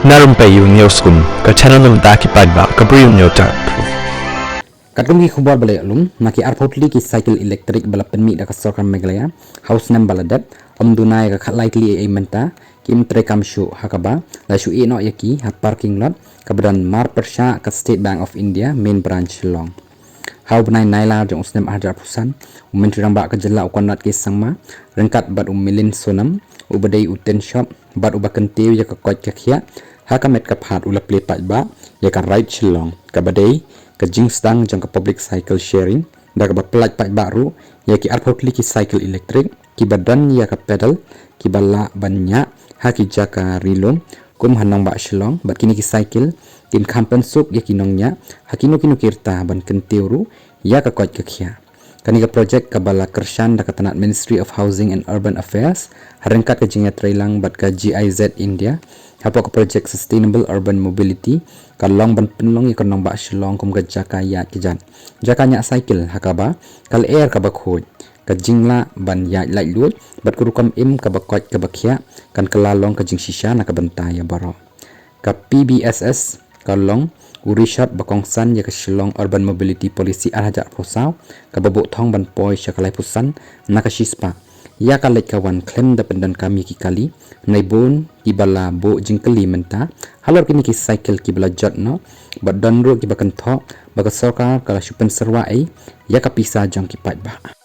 Na Rympei U ke channel nabynta ki paidbah ke Bri U Hynñiewtrep. Kadang ki khubor balik alum naki 13tylli ki saikil elektrik bala pynmih da ka sorkar Meghalaya house nam baladat dunai ka khalai tli menta kim trekam shu hakaba la shu no yaki ha parking lot kabadan mar persha ka State Bank of India main branch long hau benai naila jong usnem ahjar pusan menteri ramba ka jylla ukonat ki sangma rengkat bat milin sonam ubadai uten shop bat ubakan teu ya ka kot ka khia hakamet ka phat ulap le paidbah ya ka right shillong kabadai ka jingstang jang ka public cycle sharing da ka plat paidbah ru ya ki 13tylli ki cycle elektrik ki badan ya ka pedal ki bala banya haki jaka rilom kum hanong ba shillong bat kini ki cycle kin kampen sup ya ki nongnya hakino kino kirta ban kenteuru ya ka kot ka khia kani ka project ka bala Kyrshan da ka tanat Ministry of Housing and Urban Affairs harengkat ka jingya trailang bat ka GIZ India hapo ka project Sustainable Urban Mobility ka long ban penlong ya nong ba shillong kum ka jaka ya kijan jaka nya cycle hakaba kal air ka bakhoj ka jingla ban ya lai lut bat kurukam im ka bakot ka bakhya kan kalalong ka jing shisha na ka bantaya baroh ka PBSS ka long urishat bakongsan ya ka shillong urban mobility policy arhajar prosaw ka babuk thong ban poi shakalai pusan na ka shispa ya ka lek kawan klem da pendan kami ki kali naibun ki bala bo jingkeli menta halor kini ki cycle ki bala jot no badan ru ki bakan thok baka sorkar kala shupen serwa ai ya ka pisa jong ki paidbah